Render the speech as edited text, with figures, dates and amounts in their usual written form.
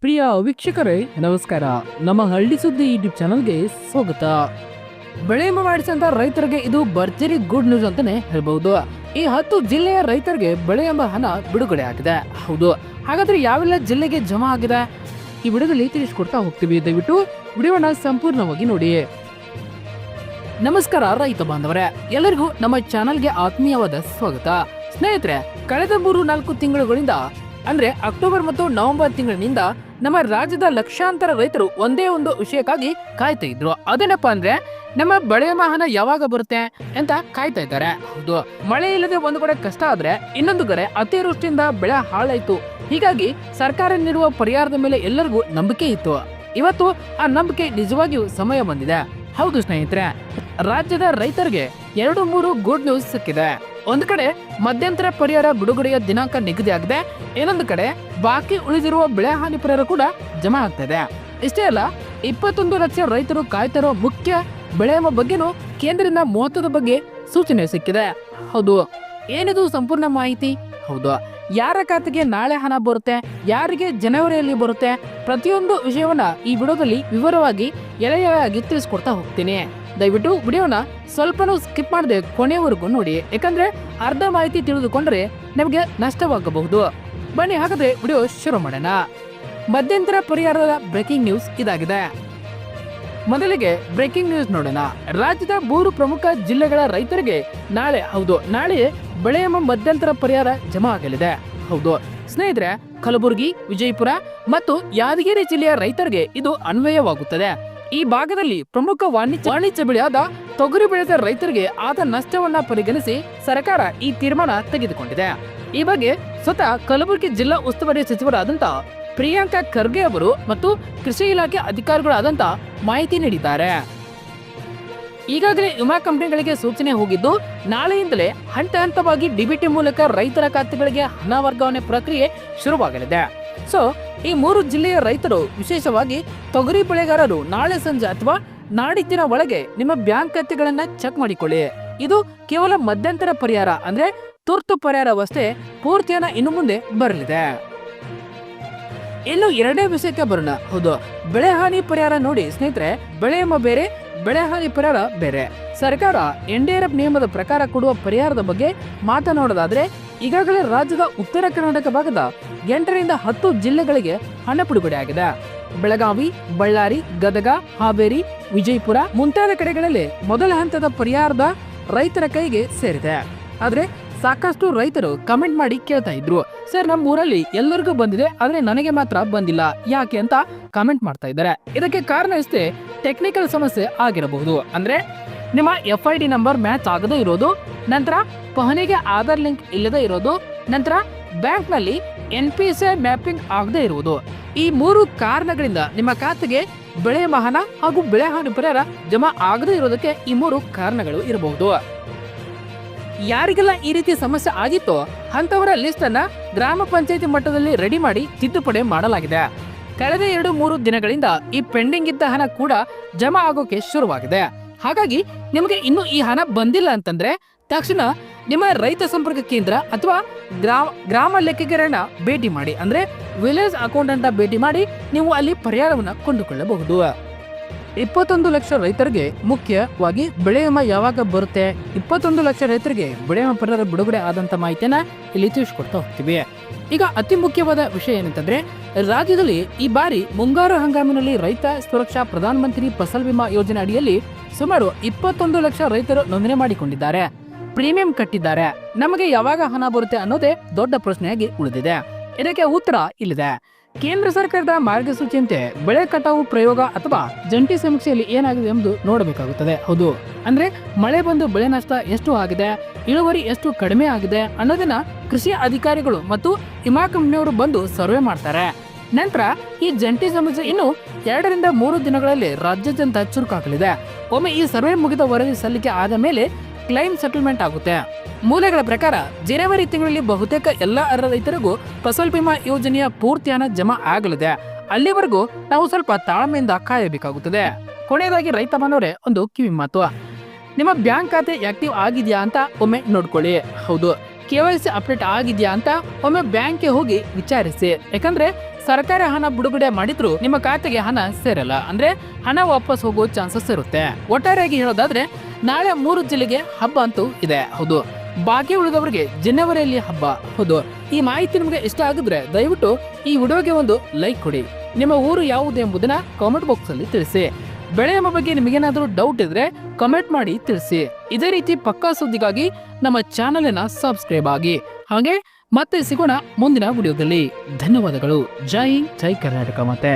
ಪ್ರಿಯ ವೀಕ್ಷಕರೇ ನಮಸ್ಕಾರ. ನಮ್ಮ ಹಳ್ಳಿ ಸುದ್ದಿ ಯೂಟ್ಯೂಬ್ ಚಾನಲ್ಗೆ ಸ್ವಾಗತ. ಬೆಳೆ ವಿಮೆ ಮಾಡಿಸಿದಂತ ರೈತರಿಗೆ ಇದು ಭರ್ಜರಿ ಗುಡ್ ನ್ಯೂಸ್ ಅಂತಾನೆ ಹೇಳ್ಬಹುದು. ಈ 10 ಜಿಲ್ಲೆಯ ರೈತರಿಗೆ ಬೆಳೆ ಎಂಬ ಹಣ ಬಿಡುಗಡೆ ಆಗಿದೆ. ಹೌದು, ಹಾಗಾದ್ರೆ ಯಾವೆಲ್ಲ ಜಿಲ್ಲೆಗೆ ಜಮಾ ಆಗಿದೆ ಈ ವಿಡಿಯೋದಲ್ಲಿ ತಿಳಿಸ್ಕೊಡ್ತಾ ಹೋಗ್ತೀವಿ. ದಯವಿಟ್ಟು ವಿಡಿಯೋನ ಸಂಪೂರ್ಣವಾಗಿ ನೋಡಿ. ನಮಸ್ಕಾರ ರೈತ ಬಾಂಧವರೇ, ಎಲ್ಲರಿಗೂ ನಮ್ಮ ಚಾನಲ್ಗೆ ಆತ್ಮೀಯವಾದ ಸ್ವಾಗತ. ಸ್ನೇಹಿತರೆ, ಕಳೆದ 3-4 ತಿಂಗಳುಗಳಿಂದ ಅಂದ್ರೆ ಅಕ್ಟೋಬರ್ ಮತ್ತು ನವೆಂಬರ್ ತಿಂಗಳಿನಿಂದ ನಮ್ಮ ರಾಜ್ಯದ ಲಕ್ಷಾಂತರ ರೈತರು ಒಂದೇ ಒಂದು ವಿಷಯಕ್ಕಾಗಿ ಕಾಯ್ತಾ ಇದ್ರು. ಅದೇನಪ್ಪ ಅಂದ್ರೆ ನಮ್ಮ ಬೆಳೆ ವಿಮಾ ಹಣ ಯಾವಾಗ ಬರುತ್ತೆ ಅಂತ ಕಾಯ್ತಾ ಇದ್ದಾರೆ. ಹೌದು, ಮಳೆ ಇಲ್ಲದೆ ಒಂದು ಕಡೆ ಕಷ್ಟ ಆದ್ರೆ ಇನ್ನೊಂದು ಕಡೆ ಅತಿವೃಷ್ಟಿಯಿಂದ ಬೆಳೆ ಹಾಳಾಯ್ತು. ಹೀಗಾಗಿ ಸರ್ಕಾರ ನೀಡುವ ಪರಿಹಾರದ ಮೇಲೆ ಎಲ್ಲರಿಗೂ ನಂಬಿಕೆ ಇತ್ತು. ಇವತ್ತು ಆ ನಂಬಿಕೆ ನಿಜವಾಗಿಯೂ ಸಮಯ ಬಂದಿದೆ. ಹೌದು ಸ್ನೇಹಿತರೆ, ರಾಜ್ಯದ ರೈತರಿಗೆ 2-3 ಗುಡ್ ನ್ಯೂಸ್ ಸಿಕ್ಕಿದೆ. ಒಂದು ಕಡೆ ಮಧ್ಯಂತರ ಪರಿಹಾರ ಬಿಡುಗಡೆಯ ದಿನಾಂಕ ನಿಗದಿ ಆಗಿದೆ. ಇನ್ನೊಂದು ಕಡೆ ಬಾಕಿ ಉಳಿದಿರುವ ಬೆಳೆ ಹಾನಿ ಪರಿಹಾರ ಕೂಡ ಜಮಾ ಆಗ್ತದೆ. ಇಷ್ಟೇ ಅಲ್ಲ, 21 ಲಕ್ಷ ರೈತರು ಕಾಯ್ತಿರೋ ಮುಖ್ಯ ಬೆಳೆ ವಿಮೆ ಬಗ್ಗೆನೂ ಕೇಂದ್ರದಿಂದ ಮೊತ್ತದ ಬಗ್ಗೆ ಸೂಚನೆ ಸಿಕ್ಕಿದೆ. ಹೌದು, ಏನಿದು ಸಂಪೂರ್ಣ ಮಾಹಿತಿ? ಹೌದು, ಯಾರ ಖಾತೆಗೆ ನಾಳೆ ಹಣ ಬರುತ್ತೆ, ಯಾರಿಗೆ ಜನವರಿಯಲ್ಲಿ ಬರುತ್ತೆ, ಪ್ರತಿಯೊಂದು ವಿಷಯವನ್ನ ಈ ವಿಡಿಯೋದಲ್ಲಿ ವಿವರವಾಗಿ ಎಳೆಯಾಗಿ ತಿಳಿಸ್ಕೊಡ್ತಾ ಹೋಗ್ತೀನಿ. ದಯವಿಟ್ಟು ವಿಡಿಯೋನ ಸ್ವಲ್ಪನೂ ಸ್ಕಿಪ್ ಮಾಡದೆ ಕೊನೆಯವರೆಗೂ ನೋಡಿ, ಯಾಕಂದ್ರೆ ಅರ್ಧ ಮಾಹಿತಿ ತಿಳಿದುಕೊಂಡ್ರೆ ನಮಗೆ ನಷ್ಟವಾಗಬಹುದು. ಬನ್ನಿ ಹಾಗಾದ್ರೆ ವಿಡಿಯೋ ಶುರು ಮಾಡೋಣ. ಮಧ್ಯಂತರ ಪರಿಹಾರದ ಬ್ರೇಕಿಂಗ್ ನ್ಯೂಸ್ ಇದಾಗಿದೆ. ಮೊದಲಿಗೆ ಬ್ರೇಕಿಂಗ್ ನ್ಯೂಸ್ ನೋಡೋಣ. ರಾಜ್ಯದ 3 ಪ್ರಮುಖ ಜಿಲ್ಲೆಗಳ ರೈತರಿಗೆ ನಾಳೆ ಬೆಳೆ ವಿಮೆ ಮಧ್ಯಂತರ ಪರಿಹಾರ ಜಮಾ ಆಗಲಿದೆ. ಹೌದು ಸ್ನೇಹಿತರೆ, ಕಲಬುರಗಿ, ವಿಜಯಪುರ ಮತ್ತು ಯಾದಗಿರಿ ಜಿಲ್ಲೆಯ ರೈತರಿಗೆ ಇದು ಅನ್ವಯವಾಗುತ್ತದೆ. ಈ ಭಾಗದಲ್ಲಿ ಪ್ರಮುಖ ವಾಣಿಜ್ಯ ಬೆಳೆಯಾದ ತೊಗರಿ ಬೆಳೆದ ರೈತರಿಗೆ ಆದ ನಷ್ಟವನ್ನ ಪರಿಗಣಿಸಿ ಸರ್ಕಾರ ಈ ತೀರ್ಮಾನ ತೆಗೆದುಕೊಂಡಿದೆ. ಈ ಬಗ್ಗೆ ಸ್ವತಃ ಕಲಬುರಗಿ ಜಿಲ್ಲಾ ಉಸ್ತುವಾರಿ ಸಚಿವರಾದಂತ ಪ್ರಿಯಾಂಕಾ ಖರ್ಗೆ ಅವರು ಮತ್ತು ಕೃಷಿ ಇಲಾಖೆ ಅಧಿಕಾರಿಗಳಾದಂತ ಮಾಹಿತಿ ನೀಡಿದ್ದಾರೆ. ಈಗಾಗಲೇ ವಿಮಾ ಕಂಪನಿಗಳಿಗೆ ಸೂಚನೆ ಹೋಗಿದ್ದು, ನಾಳೆಯಿಂದಲೇ ಹಂತ ಹಂತವಾಗಿ ಡಿಬಿಟಿ ಮೂಲಕ ರೈತರ ಖಾತೆಗಳಿಗೆ ಹಣ ವರ್ಗಾವಣೆ ಪ್ರಕ್ರಿಯೆ ಶುರುವಾಗಲಿದೆ. ಸೊ ಈ 3 ಜಿಲ್ಲೆಯ ರೈತರು, ವಿಶೇಷವಾಗಿ ತೊಗರಿ ಬೆಳೆಗಾರರು, ನಾಳೆ ಸಂಜೆ ಅಥವಾ ನಾಡಿದ್ದಿನ ಒಳಗೆ ನಿಮ್ಮ ಬ್ಯಾಂಕ್ ಖಾತೆಗಳನ್ನ ಚೆಕ್ ಮಾಡಿಕೊಳ್ಳಿ. ಇದು ಕೇವಲ ಮಧ್ಯಂತರ ಪರಿಹಾರ, ಅಂದ್ರೆ ತುರ್ತು ಪರಿಹಾರವಷ್ಟೇ. ಪೂರ್ತಿ ಹಣ ಇನ್ನು ಮುಂದೆ ಬರಲಿದೆ. ಇನ್ನು ಎರಡನೇ ವಿಷಯಕ್ಕೆ ಬರೋಣ. ಹೌದು, ಬೆಳೆ ಹಾನಿ ಪರಿಹಾರ ನೋಡಿ ಸ್ನೇಹಿತರೆ, ಬೆಳೆ ವಿಮೆ ಬೇರೆ, ಬೆಳೆ ಹಾನಿ ಪರಿಹಾರ ಬೇರೆ. ಸರ್ಕಾರ NDRF ನಿಯಮದ ಪ್ರಕಾರ ಕೊಡುವ ಪರಿಹಾರದ ಬಗ್ಗೆ ಮಾತನಾಡೋದಾದ್ರೆ, ಈಗಾಗಲೇ ರಾಜ್ಯದ ಉತ್ತರ ಕರ್ನಾಟಕ ಭಾಗದ 8ರಿಂದ 10 ಜಿಲ್ಲೆಗಳಿಗೆ ಹಣ ಬಿಡುಗಡೆ ಆಗಿದೆ. ಬೆಳಗಾವಿ, ಬಳ್ಳಾರಿ, ಗದಗ, ಹಾವೇರಿ, ವಿಜಯಪುರ ಮುಂತಾದ ಕಡೆಗಳಲ್ಲಿ ಮೊದಲ ಹಂತದ ಪರಿಹಾರದ ರೈತರ ಕೈಗೆ ಸೇರಿದೆ. ಆದ್ರೆ ಸಾಕಷ್ಟು ರೈತರು ಕಮೆಂಟ್ ಮಾಡಿ ಕೇಳ್ತಾ ಇದ್ರು, ಸರ್ ನಮ್ಮ ಊರಲ್ಲಿ ಎಲ್ಲರಿಗೂ ಬಂದಿದೆ, ಆದ್ರೆ ನನಗೆ ಮಾತ್ರ ಬಂದಿಲ್ಲ, ಯಾಕೆ ಅಂತ ಕಮೆಂಟ್ ಮಾಡ್ತಾ ಇದ್ದಾರೆ. ಇದಕ್ಕೆ ಕಾರಣ ಇಷ್ಟೇ, ಟೆಕ್ನಿಕಲ್ ಸಮಸ್ಯೆ ಆಗಿರಬಹುದು. ಅಂದ್ರೆ ನಿಮ್ಮ FID ನಂಬರ್ ಮ್ಯಾಚ್ ಆಗದೇ ಇರೋದು, ನಂತರ ಪಹಣಿಗೆ ಆಧಾರ್ ಲಿಂಕ್ ಇಲ್ಲದೆ ಇರೋದು, ನಂತರ ಬ್ಯಾಂಕ್ ನಲ್ಲಿ NPSI ಮ್ಯಾಪಿಂಗ್ ಆಗದೆ ಇರುವುದು. ಈ 3 ಕಾರಣಗಳಿಂದ ನಿಮ್ಮ ಖಾತೆಗೆ ಬೆಳೆ ವಿಮಾ ಹಣ ಹಾಗೂ ಬೆಳೆ ಹಾನಿ ಪರಿಹಾರ ಜಮಾ ಆಗದೇ ಇರೋದಕ್ಕೆ ಈ 3 ಕಾರಣಗಳು ಇರಬಹುದು. ಯಾರಿಗೆಲ್ಲ ಈ ರೀತಿ ಸಮಸ್ಯೆ ಆಗಿತ್ತೋ ಅಂತವರ ಲಿಸ್ಟ್ ಅನ್ನ ಗ್ರಾಮ ಪಂಚಾಯತಿ ಮಟ್ಟದಲ್ಲಿ ರೆಡಿ ಮಾಡಿ ತಿದ್ದುಪಡಿ ಮಾಡಲಾಗಿದೆ. ಕಳೆದ 2-3 ದಿನಗಳಿಂದ ಈ ಪೆಂಡಿಂಗ್ ಇದ್ದ ಹಣ ಕೂಡ ಜಮಾ ಆಗೋಕೆ ಶುರುವಾಗಿದೆ. ಹಾಗಾಗಿ ನಿಮಗೆ ಇನ್ನು ಈ ಹಣ ಬಂದಿಲ್ಲ ಅಂತಂದ್ರೆ ತಕ್ಷಣ ನಿಮ್ಮ ರೈತ ಸಂಪರ್ಕ ಕೇಂದ್ರ ಅಥವಾ ಗ್ರಾಮ ಲೆಕ್ಕಿಗರನ್ನ ಭೇಟಿ ಮಾಡಿ, ಅಂದ್ರೆ ವಿಲೇಜ್ ಅಕೌಂಟೆಂಟ್ ಭೇಟಿ ಮಾಡಿ ನೀವು ಅಲ್ಲಿ ಪರಿಹಾರವನ್ನ ಕೊಂಡುಕೊಳ್ಳಬಹುದು. 21 ಲಕ್ಷ ರೈತರಿಗೆ ಮುಖ್ಯವಾಗಿ ಬೆಳೆ ವಿಮೆ ಯಾವಾಗ ಬರುತ್ತೆ, 21 ಲಕ್ಷ ರೈತರಿಗೆ ಬೆಳೆ ವಿಮೆ ಪರಿಹಾರ ಬಿಡುಗಡೆ ಆದಂತ ಮಾಹಿತಿಯನ್ನ ಇಲ್ಲಿ ತಿಳಿಸ್ಕೊಡ್ತಾ ಹೋಗ್ತೀವಿ. ಈಗ ಅತಿ ಮುಖ್ಯವಾದ ವಿಷಯ ಏನಂತಂದ್ರೆ, ರಾಜ್ಯದಲ್ಲಿ ಈ ಬಾರಿ ಮುಂಗಾರು ಹಂಗಾಮಿನಲ್ಲಿ ರೈತ ಸುರಕ್ಷಾ ಪ್ರಧಾನ ಮಂತ್ರಿ ಫಸಲ್ ವಿಮಾ ಯೋಜನೆ ಅಡಿಯಲ್ಲಿ ಸುಮಾರು 21 ಲಕ್ಷ ರೈತರು ನೋಂದಣಿ ಮಾಡಿಕೊಂಡಿದ್ದಾರೆ, ಪ್ರೀಮಿಯಂ ಕಟ್ಟಿದ್ದಾರೆ. ನಮಗೆ ಯಾವಾಗ ಹಣ ಬರುತ್ತೆ ಅನ್ನೋದೇ ದೊಡ್ಡ ಪ್ರಶ್ನೆಯಾಗಿ ಉಳಿದಿದೆ. ಇದಕ್ಕೆ ಉತ್ತರ ಇಲ್ಲಿದೆ. ಕೇಂದ್ರ ಸರ್ಕಾರದ ಮಾರ್ಗಸೂಚಿಯಂತೆ ಬೆಳೆ ಕಟಾವು ಪ್ರಯೋಗ ಅಥವಾ ಜಂಟಿ ಸಮೀಕ್ಷೆಯಲ್ಲಿ ಏನಾಗಿದೆ ಎಂದು ನೋಡಬೇಕಾಗುತ್ತದೆ. ಹೌದು, ಅಂದ್ರೆ ಮಳೆ ಬಂದು ಬೆಳೆ ನಷ್ಟ ಎಷ್ಟು ಆಗಿದೆ, ಇಳುವರಿ ಎಷ್ಟು ಕಡಿಮೆ ಆಗಿದೆ ಅನ್ನೋದನ್ನ ಕೃಷಿ ಅಧಿಕಾರಿಗಳು ಮತ್ತು ವಿಮಾ ಕಂಪನಿಯವರು ಬಂದು ಸರ್ವೆ ಮಾಡ್ತಾರೆ. ನಂತರ ಈ ಜಂಟಿ ಸಮೀಕ್ಷೆ ಇನ್ನು 2ರಿಂದ 3 ದಿನಗಳಲ್ಲಿ ರಾಜ್ಯಾದ್ಯಂತ ಚುರುಕಾಗಲಿದೆ. ಒಮ್ಮೆ ಈ ಸರ್ವೆ ಮುಗಿದ ವರದಿ ಸಲ್ಲಿಕೆ ಆದ ಮೇಲೆ ಕ್ಲೈಮ್ ಸೆಟಲ್ಮೆಂಟ್ ಆಗುತ್ತೆ. ಮೂಲಗಳ ಪ್ರಕಾರ ಜನವರಿ ತಿಂಗಳಲ್ಲಿ ಬಹುತೇಕ ಎಲ್ಲ ಅರ್ಹ ರೈತರಿಗೂ ಫಸಲ್ ಬಿಮಾ ಯೋಜನೆಯ ಪೂರ್ತಿ ಹಣ ಜಮಾ ಆಗಲಿದೆ. ಅಲ್ಲಿವರೆಗೂ ನಾವು ಸ್ವಲ್ಪ ತಾಳ್ಮೆಯಿಂದ ಕಾಯಬೇಕಾಗುತ್ತದೆ. ಕೊನೆಯದಾಗಿ ರೈತ ಬಾಂಧವರೇ, ಒಂದು ಕಿವಿ ಮಾತು, ನಿಮ್ಮ ಬ್ಯಾಂಕ್ ಖಾತೆ ಆಕ್ಟಿವ್ ಆಗಿದೆಯಾ ಅಂತ ಒಮ್ಮೆ ನೋಡ್ಕೊಳ್ಳಿ. ಹೌದು, KYC ಅಪ್ಡೇಟ್ ಆಗಿದೆಯಾ ಅಂತ ಒಮ್ಮೆ ಬ್ಯಾಂಕ್ಗೆ ಹೋಗಿ ವಿಚಾರಿಸಿ. ಯಾಕಂದ್ರೆ ಸರ್ಕಾರ ಹಣ ಬಿಡುಗಡೆ ಮಾಡಿದ್ರು ನಿಮ್ಮ ಖಾತೆಗೆ ಹಣ ಸೇರಲ್ಲ, ಅಂದ್ರೆ ಹಣ ವಾಪಸ್ ಹೋಗೋ ಚಾನ್ಸಸ್ ಇರುತ್ತೆ. ಒಟ್ಟಾರೆಯಾಗಿ ಹೇಳೋದಾದ್ರೆ ನಾಳೆ 3 ಜಿಲ್ಲೆಗೆ ಹಬ್ಬ ಅಂತೂ ಇದೆ. ಹೌದು, ಬಾಕಿ ಉಳಿದವರಿಗೆ ಜನವರಿಯಲ್ಲಿ ಹಬ್ಬ. ಹೌದು, ಈ ಮಾಹಿತಿ ನಿಮಗೆ ಇಷ್ಟ ಆಗಿದ್ರೆ ದಯವಿಟ್ಟು ಈ ವಿಡಿಯೋಗೆ ಒಂದು ಲೈಕ್ ಕೊಡಿ. ನಿಮ್ಮ ಊರು ಯಾವುದು ಎಂಬುದನ್ನ ಕಾಮೆಂಟ್ ಬಾಕ್ಸ್ ಅಲ್ಲಿ ತಿಳಿಸಿ. ಬೆಳೆ ಎಂಬ ಬಗ್ಗೆ ನಿಮಗೇನಾದ್ರೂ ಡೌಟ್ ಇದ್ರೆ ಕಮೆಂಟ್ ಮಾಡಿ ತಿಳಿಸಿ. ಇದೇ ರೀತಿ ಪಕ್ಕಾ ಸುದ್ದಿಗಾಗಿ ನಮ್ಮ ಚಾನೆಲ್ ಅನ್ನ ಸಬ್ಸ್ಕ್ರೈಬ್ ಆಗಿ. ಹಾಗೆ ಮತ್ತೆ ಸಿಗೋಣ ಮುಂದಿನ ವಿಡಿಯೋದಲ್ಲಿ. ಧನ್ಯವಾದಗಳು. ಜೈ ಹಿಂದ್, ಜೈ ಕರ್ನಾಟಕ. ಮತ್ತೆ